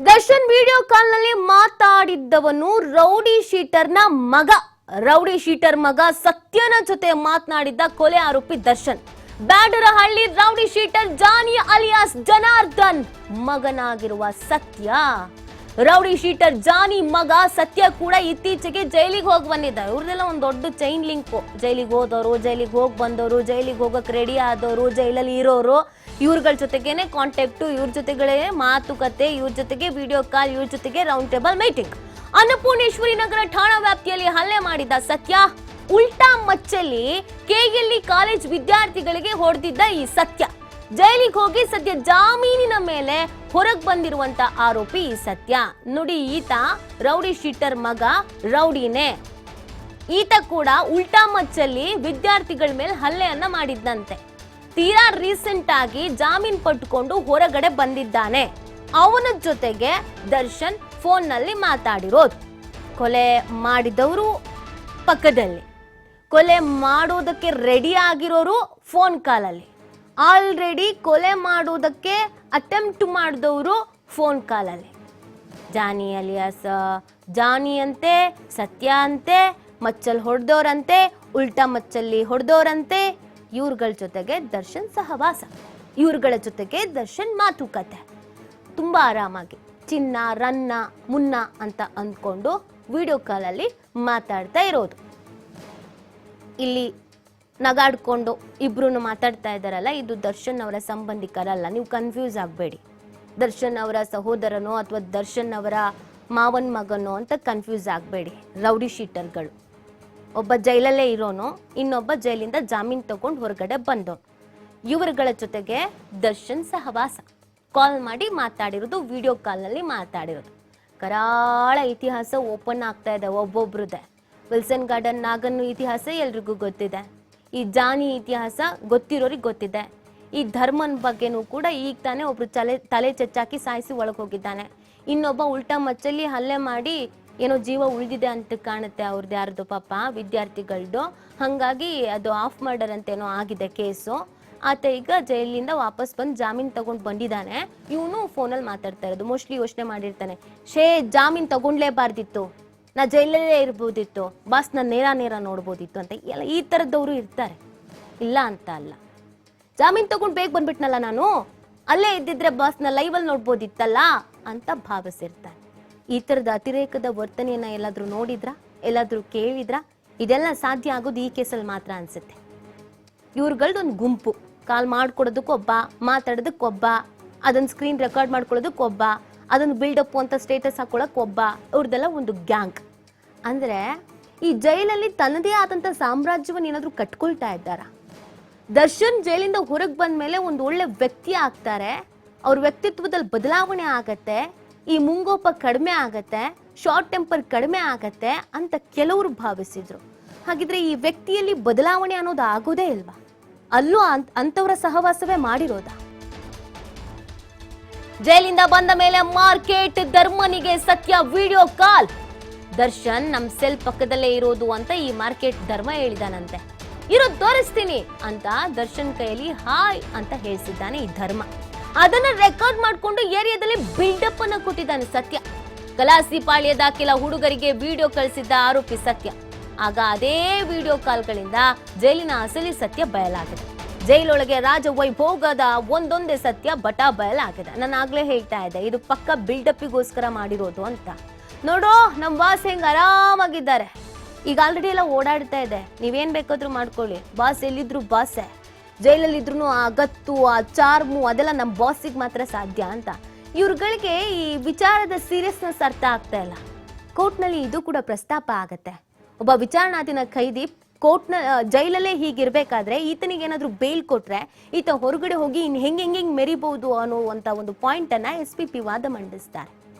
Darshan video call ನಲ್ಲಿ ಮಾತಾಡಿದ್ದವನು rowdy ಶೀಟರ್ನ ಮಗ. Rowdy sheeter ಮಗ ಸತ್ಯನ ಜೊತೆ ಮಾತನಾಡಿದ್ದ ಕೊಲೆ ಆರೋಪಿ ದರ್ಶನ್. ಬ್ಯಾಡರಹಳ್ಳಿ ರೌಡಿ ಶೀಟರ್ ಜಾನಿ ಅಲಿಯಾಸ್ ಜನಾರ್ದನ್ ಮಗನಾಗಿರುವ ಸತ್ಯ. ರೌಡಿ ಶೀಟರ್ ಜಾನಿ ಮಗ ಸತ್ಯ ಕೂಡ ಇತ್ತೀಚೆಗೆ ಜೈಲಿಗೆ ಹೋಗಿ ಬಂದಿದ್ದ. ಇವ್ರದೆಲ್ಲ ಒಂದು ದೊಡ್ಡ ಚೈನ್ ಲಿಂಕ್. ಜೈಲಿಗೆ ಹೋದವರು, ಜೈಲಿಗೆ ಹೋಗಿ ಬಂದವರು, ಜೈಲಿಗೆ ಹೋಗಕ್ ರೆಡಿ ಆದವರು, ಜೈಲಲ್ಲಿ ಇರೋರು, ಇವ್ರಗಳ ಜೊತೆಗೇನೆ ಕಾಂಟ್ಯಾಕ್ಟ್, ಇವ್ರ ಜೊತೆಗಳೇ ಮಾತುಕತೆ, ಇವ್ರ ಜೊತೆಗೆ ವಿಡಿಯೋ ಕಾಲ್, ಇವ್ರ ಜೊತೆಗೆ ರೌಂಡ್ ಟೇಬಲ್ ಮೀಟಿಂಗ್. ಅನ್ನಪೂರ್ಣೇಶ್ವರಿ ನಗರ ಠಾಣಾ ವ್ಯಾಪ್ತಿಯಲ್ಲಿ ಹಲ್ಲೆ ಮಾಡಿದ ಸತ್ಯ. ಉಲ್ಟಾ ಮಚ್ಚಲ್ಲಿ ಕೆಎಲ್ಇ ಕಾಲೇಜ್ ವಿದ್ಯಾರ್ಥಿಗಳಿಗೆ ಹೊಡೆದಿದ್ದ ಈ ಸತ್ಯ. ಜೈಲಿಗೆ ಹೋಗಿ ಸದ್ಯ ಜಾಮೀನಿನ ಮೇಲೆ ಹೊರಗ್ ಬಂದಿರುವಂತ ಆರೋಪಿ ಈ ಸತ್ಯ. ನೋಡಿ, ಈತ ರೌಡಿ ಶೀಟರ್ ಮಗ, ರೌಡಿನೇ. ಈತ ಕೂಡ ಉಲ್ಟಾ ಮಚ್ಚಲ್ಲಿ ವಿದ್ಯಾರ್ಥಿಗಳ ಮೇಲೆ ಹಲ್ಲೆಯನ್ನ ಮಾಡಿದ್ದಂತೆ. ತೀರಾ ರೀಸೆಂಟ್ ಆಗಿ ಜಾಮೀನ್ ಪಟ್ಟುಕೊಂಡು ಹೊರಗಡೆ ಬಂದಿದ್ದಾನೆ. ಅವನ ಜೊತೆಗೆ ದರ್ಶನ್ ಫೋನ್ ನಲ್ಲಿ ಮಾತಾಡಿರೋದು. ಕೊಲೆ ಮಾಡಿದವರು ಪಕ್ಕದಲ್ಲಿ, ಕೊಲೆ ಮಾಡೋದಕ್ಕೆ ರೆಡಿ ಆಗಿರೋರು ಫೋನ್ ಕಾಲಲ್ಲಿ, ಆಲ್ರೆಡಿ ಕೊಲೆ ಮಾಡೋದಕ್ಕೆ ಅಟೆಂಪ್ಟ್ ಮಾಡಿದವರು ಫೋನ್ ಕಾಲಲ್ಲಿ. ಜಾನಿ ಅಲಿಯಾಸ್ ಜಾನಿ ಅಂತೆ, ಸತ್ಯ ಅಂತೆ, ಮಚ್ಚಲ್ಲಿ ಹೊಡೆದೋರಂತೆ, ಉಲ್ಟಾ ಮಚ್ಚಲ್ಲಿ ಹೊಡೆದೋರಂತೆ. ಇವ್ರಗಳ ಜೊತೆಗೆ ದರ್ಶನ್ ಸಹವಾಸ, ಇವ್ರಗಳ ಜೊತೆಗೆ ದರ್ಶನ್ ಮಾತುಕತೆ. ತುಂಬಾ ಆರಾಮಾಗಿ ಚಿನ್ನ ರನ್ನ ಮುನ್ನ ಅಂತ ಅಂದ್ಕೊಂಡು ವಿಡಿಯೋ ಕಾಲಲ್ಲಿ ಮಾತಾಡ್ತಾ ಇರೋದು. ಇಲ್ಲಿ ನಗಾಡ್ಕೊಂಡು ಇಬ್ರು ಮಾತಾಡ್ತಾ ಇದ್ದಾರಲ್ಲ, ಇದು ದರ್ಶನ್ ಅವರ ಸಂಬಂಧಿಕರಲ್ಲ, ನೀವು ಕನ್ಫ್ಯೂಸ್ ಆಗಬೇಡಿ. ದರ್ಶನ್ ಅವರ ಸಹೋದರನೋ ಅಥವಾ ದರ್ಶನ್ ಅವರ ಮಾವನ್ ಮಗನೋ ಅಂತ ಕನ್ಫ್ಯೂಸ್ ಆಗಬೇಡಿ. ರೌಡಿ ಶೀಟರ್ಗಳು. ಒಬ್ಬ ಜೈಲಲ್ಲೇ ಇರೋನು, ಇನ್ನೊಬ್ಬ ಜೈಲಿಂದ ಜಾಮೀನ್ ತಗೊಂಡು ಹೊರಗಡೆ ಬಂದವನು. ಇವರುಗಳ ಜೊತೆಗೆ ದರ್ಶನ್ ಸಹವಾಸ. ಕಾಲ್ ಮಾಡಿ ಮಾತಾಡಿರೋದು, ವಿಡಿಯೋ ಕಾಲ್ನಲ್ಲಿ ಮಾತಾಡಿರೋದು. ಕರಾಳ ಇತಿಹಾಸ ಓಪನ್ ಆಗ್ತಾ ಇದೆ ಒಬ್ಬೊಬ್ರದ್ದೇ. ವಿಲ್ಸನ್ ಗಾರ್ಡನ್ ನಾಗನ್ನು ಇತಿಹಾಸ ಎಲ್ರಿಗೂ ಗೊತ್ತಿದೆ. ಈ ಜಾನಿ ಇತಿಹಾಸ ಗೊತ್ತಿರೋರಿಗೆ ಗೊತ್ತಿದೆ. ಈ ಧರ್ಮನ್ ಬಗ್ಗೆನೂ ಕೂಡ ಈಗ ತಾನೇ ಒಬ್ರು ತಲೆ ಚೆಚ್ಚಾಕಿ ಸಾಯಿಸಿ ಒಳಗೆ ಹೋಗಿದ್ದಾನೆ. ಇನ್ನೊಬ್ಬ ಉಲ್ಟಾ ಮಚ್ಚಲ್ಲಿ ಹಲ್ಲೆ ಮಾಡಿ ಏನೋ ಜೀವ ಉಳಿದಿದೆ ಅಂತ ಕಾಣುತ್ತೆ ಅವ್ರದ್ದು, ಯಾರ್ದು ಪಾಪ ವಿದ್ಯಾರ್ಥಿಗಳದ್ದು. ಹಾಗಾಗಿ ಅದು ಆಫ್ ಮರ್ಡರ್ ಅಂತೇನೋ ಆಗಿದೆ ಕೇಸು. ಆತ ಈಗ ಜೈಲಿಂದ ವಾಪಸ್ ಬಂದು ಜಾಮೀನ್ ತಗೊಂಡು ಬಂದಿದ್ದಾನೆ. ಇವನು ಫೋನಲ್ಲಿ ಮಾತಾಡ್ತಾ ಇರೋದು. ಮೋಸ್ಟ್ಲಿ ಯೋಚನೆ ಮಾಡಿರ್ತಾನೆ, ಜಾಮೀನ್ ತಗೊಂಡ್ಲೇಬಾರ್ದಿತ್ತು, ನಾ ಜೈಲಲ್ಲೇ ಇರ್ಬೋದಿತ್ತು, ಬಾಸ್ ನಾನು ನೇರ ನೋಡ್ಬೋದಿತ್ತು ಅಂತ. ಎಲ್ಲ ಈ ಥರದವರು ಇರ್ತಾರೆ, ಇಲ್ಲ ಅಂತ ಅಲ್ಲ. ಜಾಮೀನ್ ತಗೊಂಡು ಬೇಗ ಬಂದ್ಬಿಟ್ನಲ್ಲ ನಾನು, ಅಲ್ಲೇ ಇದ್ದಿದ್ರೆ ಬಾಸ್ನ ಲೈವಲ್ಲಿ ನೋಡ್ಬೋದಿತ್ತಲ್ಲ ಅಂತ ಭಾವಿಸಿರ್ತಾರೆ. ಈ ಥರದ ಅತಿರೇಕದ ವರ್ತನೆಯನ್ನ ಎಲ್ಲಾದ್ರೂ ನೋಡಿದ್ರಾ, ಎಲ್ಲಾದ್ರೂ ಕೇಳಿದ್ರಾ? ಇದೆಲ್ಲ ಸಾಧ್ಯ ಆಗೋದು ಈ ಕೇಸಲ್ಲಿ ಮಾತ್ರ ಅನ್ಸುತ್ತೆ. ಇವ್ರುಗಳ್ದೊಂದು ಗುಂಪು. ಕಾಲ್ ಮಾಡ್ಕೊಡೋದಕ್ಕೊಬ್ಬ, ಮಾತಾಡೋದಕ್ಕೊಬ್ಬ, ಅದನ್ನ ಸ್ಕ್ರೀನ್ ರೆಕಾರ್ಡ್ ಮಾಡ್ಕೊಳ್ಳೋದಕ್ಕೊಬ್ಬ, ಅದನ್ನು ಬಿಲ್ಡಪ್ ಅಂತ ಸ್ಟೇಟಸ್ ಹಾಕೊಳ್ಳೋಕ್ಕೊಬ್ಬ. ಇವ್ರದೆಲ್ಲ ಒಂದು ಗ್ಯಾಂಗ್. ಅಂದ್ರೆ ಈ ಜೈಲಲ್ಲಿ ತನ್ನದೇ ಆದಂತ ಸಾಮ್ರಾಜ್ಯವನ್ನ ಏನಾದ್ರೂ ಕಟ್ಕೊಳ್ತಾ ಇದ್ದಾರ? ದರ್ಶನ್ ಜೈಲಿಂದ ಹೊರಗೆ ಬಂದ ಮೇಲೆ ಒಂದು ಒಳ್ಳೆ ವ್ಯಕ್ತಿ ಆಗ್ತಾರೆ, ಅವ್ರ ವ್ಯಕ್ತಿತ್ವದಲ್ಲಿ ಬದಲಾವಣೆ ಆಗತ್ತೆ, ಈ ಮುಂಗೋಪ ಕಡಿಮೆ ಆಗತ್ತೆ, ಶಾರ್ಟ್ ಟೆಂಪರ್ ಕಡಿಮೆ ಆಗತ್ತೆ ಅಂತ ಕೆಲವರು ಭಾವಿಸಿದ್ರು. ಹಾಗಿದ್ರೆ ಈ ವ್ಯಕ್ತಿಯಲ್ಲಿ ಬದಲಾವಣೆ ಅನ್ನೋದು ಆಗೋದೇ ಇಲ್ವಾ? ಅಲ್ಲೂ ಅಂತವರ ಸಹವಾಸವೇ ಮಾಡಿರೋದ? ಜೈಲಿಂದ ಬಂದ ಮೇಲೆ ಮಾರ್ಕೆಟ್ ಧರ್ಮನಿಗೆ ಸತ್ಯ ವಿಡಿಯೋ ಕಾಲ್. ದರ್ಶನ್ ನಮ್ ಸೆಲ್ ಪಕ್ಕದಲ್ಲೇ ಇರೋದು ಅಂತ ಈ ಮಾರ್ಕೆಟ್ ಧರ್ಮ ಹೇಳಿದಾನಂತೆ. ಇರೋದು ತೋರಿಸ್ತೀನಿ ಅಂತ ದರ್ಶನ್ ಕೈಯಲ್ಲಿ ಹಾಯ್ ಅಂತ ಹೇಳಿಸಿದ್ದಾನೆ ಈ ಧರ್ಮ. ಅದನ್ನ ರೆಕಾರ್ಡ್ ಮಾಡ್ಕೊಂಡು ಏರಿಯಾದಲ್ಲಿ ಬಿಲ್ಡಪ್ ಅನ್ನ ಕೊಟ್ಟಿದ್ದಾನೆ ಸತ್ಯ. ಕಲಾಸಿ ಪಾಳ್ಯದ ಕೆಲ ಹುಡುಗರಿಗೆ ವಿಡಿಯೋ ಕಳಿಸಿದ್ದ ಆರೋಪಿ ಸತ್ಯ. ಆಗ ಅದೇ ವಿಡಿಯೋ ಕಾಲ್ಗಳಿಂದ ಜೈಲಿನ ಅಸಲಿ ಸತ್ಯ ಬಯಲಾಗಿದೆ. ಜೈಲೊಳಗೆ ರಾಜ ವೈಭೋಗದ ಒಂದೊಂದೇ ಸತ್ಯ ಬಟಾ ಬಯಲಾಗಿದೆ. ನಾನು ಆಗ್ಲೇ ಹೇಳ್ತಾ ಇದ್ದೆ, ಇದು ಪಕ್ಕ ಬಿಲ್ಡಪ್ಪಿಗೋಸ್ಕರ ಮಾಡಿರೋದು ಅಂತ. ನೋಡೋ ನಮ್ ಬಾಸ್ ಹೆಂಗ್ ಆರಾಮಾಗಿದ್ದಾರೆ. ಈಗ ಆಲ್ರೆಡಿ ಎಲ್ಲ ಓಡಾಡ್ತಾ ಇದೆ, ನೀವೇನ್ ಬೇಕಾದ್ರೂ ಮಾಡ್ಕೊಳ್ಳಿ, ಬಾಸ್ ಎಲ್ಲಿದ್ರು ಬಾಸೆ. ಜೈಲಲ್ಲಿದ್ರು ಆ ಗತ್ತು, ಆ ಚಾರ್ಮು ಅದೆಲ್ಲ ನಮ್ಮ ಬಾಸಿಗೆ ಮಾತ್ರ ಸಾಧ್ಯ ಅಂತ. ಇವ್ರುಗಳಿಗೆ ಈ ವಿಚಾರದ ಸೀರಿಯಸ್ನೆಸ್ ಅರ್ಥ ಆಗ್ತಾ ಇಲ್ಲ. ಕೋರ್ಟ್ನಲ್ಲಿ ಇದು ಕೂಡ ಪ್ರಸ್ತಾಪ ಆಗತ್ತೆ. ಒಬ್ಬ ವಿಚಾರಣಾಧೀನ ಖೈದಿ ಕೋರ್ಟ್ನ ಜೈಲಲ್ಲೇ ಹೀಗಿರ್ಬೇಕಾದ್ರೆ ಈತನಿಗೆ ಏನಾದ್ರೂ ಬೇಲ್ ಕೊಟ್ರೆ ಈತ ಹೊರಗಡೆ ಹೋಗಿ ಇನ್ ಹೆಂಗ್ ಮೆರಿಬಹುದು ಅನ್ನುವಂತ ಒಂದು ಪಾಯಿಂಟ್ ಅನ್ನ SPP ವಾದ ಮಂಡಿಸ್ತಾರೆ.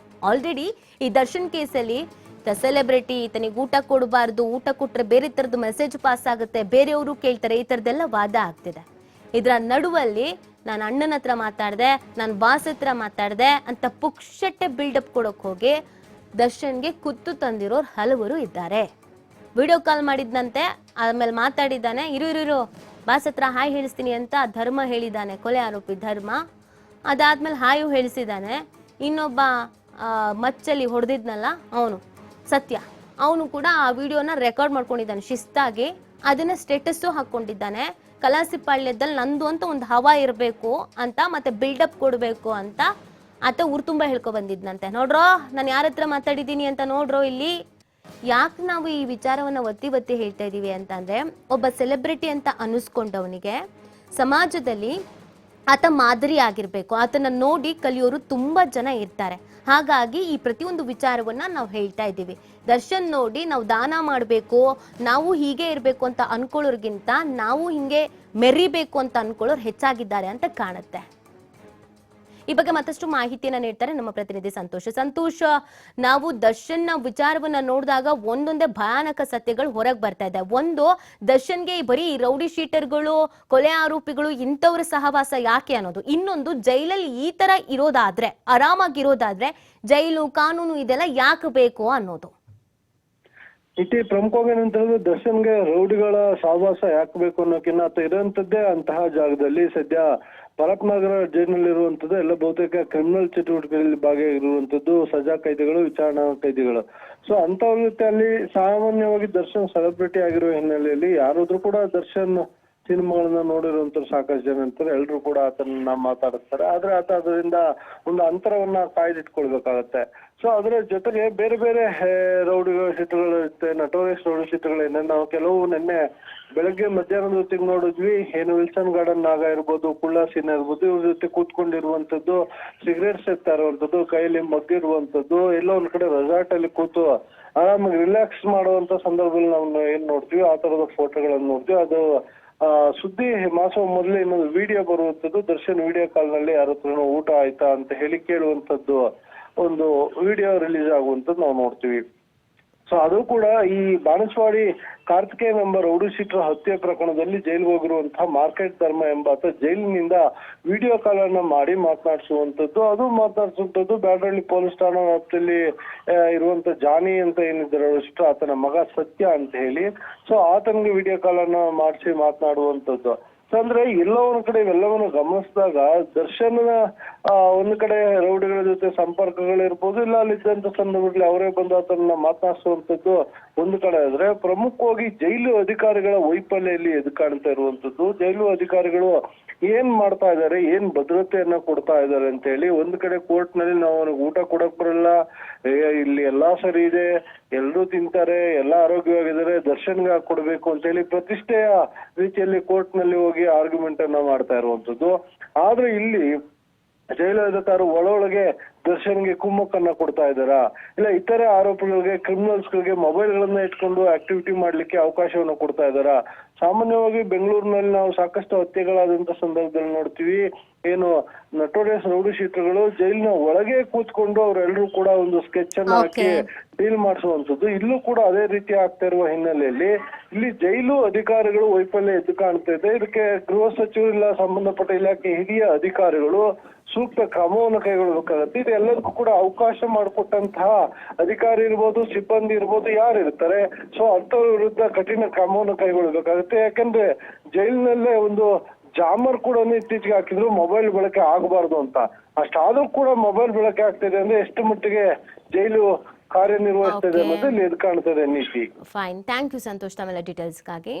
ಆಲ್ರೆಡಿ ಈ ದರ್ಶನ್ ಕೇಸಲ್ಲಿ ಸೆಲೆಬ್ರಿಟಿ ಈತನಿಗೆ ಊಟ ಕೊಡಬಾರ್ದು, ಊಟ ಕೊಟ್ರೆ ಬೇರೆ ತರದ್ದು ಮೆಸೇಜ್ ಪಾಸ್ ಆಗುತ್ತೆ, ಬೇರೆಯವರು ಕೇಳ್ತಾರೆ, ಈ ತರದೆಲ್ಲ ವಾದ ಆಗ್ತಿದೆ. ಇದರ ನಡುವಲ್ಲಿ ನಾನು ಅಣ್ಣನ ಹತ್ರ ಮಾತಾಡ್ದೆ, ನಾನು ಬಾಸ್ ಹತ್ರ ಮಾತಾಡ್ದೆ ಅಂತ ಪುಕ್ಷಟ್ಟೆ ಬಿಲ್ಡಪ್ ಕೊಡೋಕ್ ಹೋಗಿ ದರ್ಶನ್ಗೆ ಕುತ್ತು ತಂದಿರೋರು ಹಲವರು ಇದ್ದಾರೆ. ವಿಡಿಯೋ ಕಾಲ್ ಮಾಡಿದ್ನಂತೆ, ಆಮೇಲೆ ಮಾತಾಡಿದ್ದಾನೆ, ಇರು ಬಾಸ್ ಹತ್ರ ಹಾಯ್ ಹೇಳಿಸ್ತೀನಿ ಅಂತ ಧರ್ಮ ಹೇಳಿದ್ದಾನೆ, ಕೊಲೆ ಆರೋಪಿ ಧರ್ಮ. ಅದಾದ್ಮೇಲೆ ಹಾಯು ಹೇಳಿಸಿದ್ದಾನೆ. ಇನ್ನೊಬ್ಬ ಮಚ್ಚಲ್ಲಿ ಹೊಡೆದಿದ್ನಲ್ಲ ಅವನು ಸತ್ಯ, ಅವನು ಕೂಡ ಆ ವಿಡಿಯೋನ ರೆಕಾರ್ಡ್ ಮಾಡ್ಕೊಂಡಿದ್ದಾನೆ ಶಿಸ್ತಾಗಿ. ಅದನ್ನ ಸ್ಟೇಟಸ್ಸು ಹಾಕೊಂಡಿದ್ದಾನೆ. ಕಲಾಸಿಪಾಳ್ಯದಲ್ಲಿ ನಂದು ಅಂತ ಒಂದು ಹವಾ ಇರಬೇಕು ಅಂತ, ಮತ್ತೆ ಬಿಲ್ಡಪ್ ಕೊಡಬೇಕು ಅಂತ ಆತ ಊರು ತುಂಬ ಹೇಳ್ಕೊ ಬಂದಿದ್ನಂತೆ. ನೋಡ್ರೋ ನಾನು ಯಾರ ಹತ್ರ ಮಾತಾಡಿದ್ದೀನಿ ಅಂತ ನೋಡ್ರೋ ಇಲ್ಲಿ. ಯಾಕೆ ನಾವು ಈ ವಿಚಾರವನ್ನ ಒತ್ತಿ ಒತ್ತಿ ಹೇಳ್ತಾ ಇದೀವಿ ಅಂತಂದ್ರೆ, ಒಬ್ಬ ಸೆಲೆಬ್ರಿಟಿ ಅಂತ ಅನಿಸ್ಕೊಂಡವನಿಗೆ ಸಮಾಜದಲ್ಲಿ ಆತ ಮಾದರಿ ಆಗಿರ್ಬೇಕು, ಆತನ ನೋಡಿ ಕಲಿಯೋರು ತುಂಬಾ ಜನ ಇರ್ತಾರೆ. ಹಾಗಾಗಿ ಈ ಪ್ರತಿಯೊಂದು ವಿಚಾರವನ್ನ ನಾವು ಹೇಳ್ತಾ ಇದ್ದೀವಿ. ದರ್ಶನ್ ನೋಡಿ ನಾವು ದಾನ ಮಾಡಬೇಕು, ನಾವು ಹೀಗೆ ಇರಬೇಕು ಅಂತ ಅನ್ಕೊಳ್ಳೋರ್ಗಿಂತ ನಾವು ಹಿಂಗೆ ಮೆರಿಬೇಕು ಅಂತ ಅನ್ಕೊಳ್ಳೋರು ಹೆಚ್ಚಾಗಿದ್ದಾರೆ ಅಂತ ಕಾಣುತ್ತೆ. ಈ ಬಗ್ಗೆ ಮತ್ತಷ್ಟು ಮಾಹಿತಿಯನ್ನ ನೀಡ್ತಾರೆ ನಮ್ಮ ಪ್ರತಿನಿಧಿ ಸಂತೋಷ್. ನಾವು ದರ್ಶನ್ ವಿಚಾರವನ್ನ ನೋಡಿದಾಗ ಒಂದೊಂದೇ ಭಯಾನಕ ಸತ್ಯಗಳು ಹೊರಗೆ ಬರ್ತಾ ಇದೆ. ಒಂದು, ದರ್ಶನ್ಗೆ ಬರೀ ರೌಡಿ ಶೀಟರ್ಗಳು, ಕೊಲೆ ಆರೋಪಿಗಳು ಇಂಥವ್ರ ಸಹವಾಸ ಯಾಕೆ ಅನ್ನೋದು. ಇನ್ನೊಂದು, ಜೈಲಲ್ಲಿ ಈ ತರ ಇರೋದಾದ್ರೆ, ಆರಾಮಾಗಿರೋದಾದ್ರೆ ಜೈಲು ಕಾನೂನು ಇದೆಲ್ಲ ಯಾಕೆ ಬೇಕು ಅನ್ನೋದು. ಇತಿ ಪ್ರಮುಖವಾಗಿ ಏನಂತಂದ್ರೆ, ದರ್ಶನ್ಗೆ ರೌಡಿಗಳ ಸಹವಾಸ ಯಾಕೆ ಬೇಕು ಅನ್ನೋಕಿನ್ನ ಆತ ಇರೋಂಥದ್ದೇ ಅಂತಹ ಜಾಗದಲ್ಲಿ ಸದ್ಯ ಪರಪ್ನಗರ ಜೈಲಿನಲ್ಲಿರುವಂತದ್ದು ಎಲ್ಲ ಬಹುತೇಕ ಕ್ರಿಮಿನಲ್ ಚಟುವಟಿಕೆಗಳಲ್ಲಿ ಭಾಗಿಯಾಗಿರುವಂತದ್ದು ಸಜಾ ಕೈದಿಗಳು, ವಿಚಾರಣಾ ಕೈದಿಗಳು. ಸೊ ಅಂತವ್ರ ಜೊತೆ ಅಲ್ಲಿ ಸಾಮಾನ್ಯವಾಗಿ ದರ್ಶನ್ ಸೆಲೆಬ್ರಿಟಿ ಆಗಿರೋ ಹಿನ್ನೆಲೆಯಲ್ಲಿ ಯಾರಾದ್ರೂ ಕೂಡ ದರ್ಶನ್ ಸಿನಿಮಾಗಳನ್ನ ನೋಡಿರುವಂತವ್ರು ಸಾಕಷ್ಟು ಜನ ಇರ್ತಾರೆ, ಎಲ್ರು ಕೂಡ ಆತನ ಮಾತಾಡಿಸ್ತಾರೆ. ಆದ್ರೆ ಆತ ಅದರಿಂದ ಒಂದು ಅಂತರವನ್ನ ಕಾಯ್ದಿಟ್ಕೊಳ್ಬೇಕಾಗತ್ತೆ. ಸೊ ಅದರ ಜೊತೆಗೆ ಬೇರೆ ಬೇರೆ ರೌಡಿಗಳ ಶೀಟಗಳು ಇರುತ್ತೆ, ನಟೋರಿಯಸ್ ರೌಡಿ ಶೀಟಗಳೇನೆ ನಾವು ಕೆಲವು ನಿನ್ನೆ ಬೆಳಗ್ಗೆ ಮಧ್ಯಾಹ್ನದ ಹೊತ್ತಿಗೆ ನೋಡಿದ್ವಿ. ಏನು ವಿಲ್ಸನ್ ಗಾರ್ಡನ್ ನಾಗ ಇರ್ಬೋದು, ಕುಳ್ಳ ಸೀನ್ ಇರ್ಬೋದು, ಇವ್ರ ಜೊತೆ ಕೂತ್ಕೊಂಡಿರುವಂತದ್ದು, ಸಿಗರೇಟ್ ಸೇರ್ತಾ ಇರುವಂತದ್ದು, ಕೈಯಲ್ಲಿ ಮಗ್ಗಿರುವಂತದ್ದು, ಎಲ್ಲೋ ಒಂದ್ ಕಡೆ ರೆಸಾರ್ಟ್ ಅಲ್ಲಿ ಕೂತು ಆರಾಮಾಗಿ ರಿಲ್ಯಾಕ್ಸ್ ಮಾಡುವಂತ ಸಂದರ್ಭದಲ್ಲಿ ನಾವು ಏನ್ ನೋಡ್ತೀವಿ ಆ ತರದ ಫೋಟೋಗಳನ್ನ ನೋಡ್ತೀವಿ. ಅದು ಸುದ್ದಿ ಮಾಸವ ಮೊದಲೇ ಇನ್ನೊಂದು ವಿಡಿಯೋ ಬರುವಂತದ್ದು, ದರ್ಶನ್ ವಿಡಿಯೋ ಕಾಲ್ ನಲ್ಲಿ ಯಾರ ಹತ್ರನೋ ಊಟ ಆಯ್ತಾ ಅಂತ ಹೇಳಿ ಕೇಳುವಂತದ್ದು ಒಂದು ವಿಡಿಯೋ ರಿಲೀಸ್ ಆಗುವಂತದ್ದು ನಾವು ನೋಡ್ತೀವಿ. ಸೊ ಅದು ಕೂಡ ಈ ಬಾಣಸ್ವಾಡಿ ಕಾರ್ತಿಕೇಯನ್ ಎಂಬ ರೌಡಿ ಶೀಟರ್ ಹತ್ಯೆ ಪ್ರಕರಣದಲ್ಲಿ ಜೈಲಿಗೆ ಹೋಗಿರುವಂತಹ ಮಾರ್ಕೆಟ್ ಧರ್ಮ ಎಂಬಾತ ಜೈಲಿನಿಂದ ವಿಡಿಯೋ ಕಾಲ್ ಅನ್ನ ಮಾಡಿ ಮಾತನಾಡಿಸುವಂತದ್ದು. ಅದು ಮಾತನಾಡಿಸುವಂತದ್ದು ಬ್ಯಾಡರಳ್ಳಿ ಪೊಲೀಸ್ ಠಾಣಾ ವ್ಯಾಪ್ತಿಯಲ್ಲಿ ಇರುವಂತ ಜಾನಿ ಅಂತ ಏನಿದ್ದಾರೆ ರೌಡಿ ಆತನ ಮಗ ಸತ್ಯ ಅಂತ ಹೇಳಿ, ಸೊ ಆತನಿಗೆ ವಿಡಿಯೋ ಕಾಲ್ ಅನ್ನ ಮಾಡಿಸಿ ಮಾತನಾಡುವಂತದ್ದು. ಅಂದ್ರೆ ಎಲ್ಲೋ ಒಂದ್ ಕಡೆ ಇವೆಲ್ಲವನ್ನು ಗಮನಿಸಿದಾಗ ದರ್ಶನ್ ಒಂದ್ ಕಡೆ ರೌಡಿಗಳ ಜೊತೆ ಸಂಪರ್ಕಗಳಿರ್ಬೋದು, ಇಲ್ಲ ಅಲ್ಲಿದ್ದಂತ ಸಂದರ್ಭದಲ್ಲಿ ಅವರೇ ಬಂದು ಆತನ ಮಾತನಾಡಿಸುವಂತದ್ದು ಒಂದು ಕಡೆ ಆದ್ರೆ, ಪ್ರಮುಖವಾಗಿ ಜೈಲು ಅಧಿಕಾರಿಗಳ ವೈಫಲ್ಯಲ್ಲಿ ಎದ್ದು ಕಾಣ್ತಾ ಇರುವಂತದ್ದು. ಜೈಲು ಅಧಿಕಾರಿಗಳು ಏನ್ ಮಾಡ್ತಾ ಇದಾರೆ, ಏನ್ ಭದ್ರತೆಯನ್ನ ಕೊಡ್ತಾ ಇದಾರೆ ಅಂತ ಹೇಳಿ. ಒಂದ್ ಕಡೆ ಕೋರ್ಟ್ ನಲ್ಲಿ ನಾವು ಅವನಿಗೆ ಊಟ ಕೊಡಕ್ ಬರಲ್ಲ, ಇಲ್ಲಿ ಎಲ್ಲಾ ಸರಿ ಇದೆ, ಎಲ್ರೂ ತಿಂತಾರೆ, ಎಲ್ಲಾ ಆರೋಗ್ಯವಾಗಿದ್ದಾರೆ, ದರ್ಶನ್ಗೆ ಕೊಡ್ಬೇಕು ಅಂತ ಹೇಳಿ ಪ್ರತಿಷ್ಠೆಯ ರೀತಿಯಲ್ಲಿ ಕೋರ್ಟ್ ನಲ್ಲಿ ಹೋಗಿ ಆರ್ಗ್ಯುಮೆಂಟ್ ಅನ್ನ ಮಾಡ್ತಾ ಇರುವಂತದ್ದು. ಆದ್ರೆ ಇಲ್ಲಿ ಜೈಲಧಿಕಾರಿ ಒಳಗೆ ದರ್ಶನ್ಗೆ ಕುಮ್ಮಕ್ಕನ್ನ ಕೊಡ್ತಾ ಇದ್ದಾರಾ, ಇಲ್ಲ ಇತರೆ ಆರೋಪಿಗಳಿಗೆ, ಕ್ರಿಮಿನಲ್ಸ್ ಗಳಿಗೆ ಮೊಬೈಲ್ ಗಳನ್ನ ಇಟ್ಕೊಂಡು ಆಕ್ಟಿವಿಟಿ ಮಾಡ್ಲಿಕ್ಕೆ ಅವಕಾಶವನ್ನ ಕೊಡ್ತಾ ಇದ್ದಾರಾ. ಸಾಮಾನ್ಯವಾಗಿ ಬೆಂಗಳೂರಿನಲ್ಲಿ ನಾವು ಸಾಕಷ್ಟು ಹತ್ಯೆಗಳಾದಂತ ಸಂದರ್ಭದಲ್ಲಿ ನೋಡ್ತೀವಿ, ಏನು ನಟೋರಿಯಸ್ ರೌಡಿ ಶೀಟರ್ಗಳು ಜೈಲಿನ ಒಳಗೆ ಕೂತ್ಕೊಂಡು ಅವರೆಲ್ಲರೂ ಕೂಡ ಒಂದು ಸ್ಕೆಚ್ ಅನ್ನ ಹಾಕಿ ಡೀಲ್ ಮಾಡಿಸುವಂತದ್ದು. ಇಲ್ಲೂ ಕೂಡ ಅದೇ ರೀತಿ ಆಗ್ತಾ ಇರುವ ಹಿನ್ನೆಲೆಯಲ್ಲಿ ಇಲ್ಲಿ ಜೈಲು ಅಧಿಕಾರಿಗಳು ವೈಫಲ್ಯ ಎದ್ದು ಕಾಣ್ತಾ ಇದೆ. ಇದಕ್ಕೆ ಗೃಹ ಸಚಿವರು ಇಲ್ಲ ಸಂಬಂಧಪಟ್ಟ ಇಲಾಖೆ ಹಿರಿಯ ಅಧಿಕಾರಿಗಳು ಸೂಕ್ತ ಕ್ರಮವನ್ನು ಕೈಗೊಳ್ಳಬೇಕಾಗತ್ತೆ. ಇದು ಎಲ್ಲದಕ್ಕೂ ಕೂಡ ಅವಕಾಶ ಮಾಡಿಕೊಟ್ಟಂತಹ ಅಧಿಕಾರಿ ಇರ್ಬೋದು, ಸಿಬ್ಬಂದಿ ಇರ್ಬೋದು, ಯಾರು ಇರ್ತಾರೆ, ಸೊ ಅಂತವ್ರ ವಿರುದ್ಧ ಕಠಿಣ ಕ್ರಮವನ್ನು ಕೈಗೊಳ್ಳಬೇಕಾಗತ್ತೆ. ಯಾಕಂದ್ರೆ ಜೈಲಿನಲ್ಲೇ ಒಂದು ಜಾಮರ್ ಕೂಡ ಇತ್ತೀಚೆಗೆ ಹಾಕಿದ್ರು ಮೊಬೈಲ್ ಬಳಕೆ ಆಗಬಾರ್ದು ಅಂತ. ಅಷ್ಟಾದ್ರೂ ಕೂಡ ಮೊಬೈಲ್ ಬಳಕೆ ಆಗ್ತಿದೆ ಅಂದ್ರೆ ಎಷ್ಟು ಮಟ್ಟಿಗೆ ಜೈಲು ಕಾರ್ಯನಿರ್ವಹಿಸ್ತಾ ಇದೆ ಅನ್ನೋದು ಇಲ್ಲಿ ಎದ್ದು ಕಾಣ್ತದೆ ನೀತಿ. ಫೈನ್, ಥ್ಯಾಂಕ್ ಯು ಸಂತೋಷ್ ತಮ್ಮೆಲ್ಲ ಡೀಟೇಲ್ಸ್ಗಾಗಿ.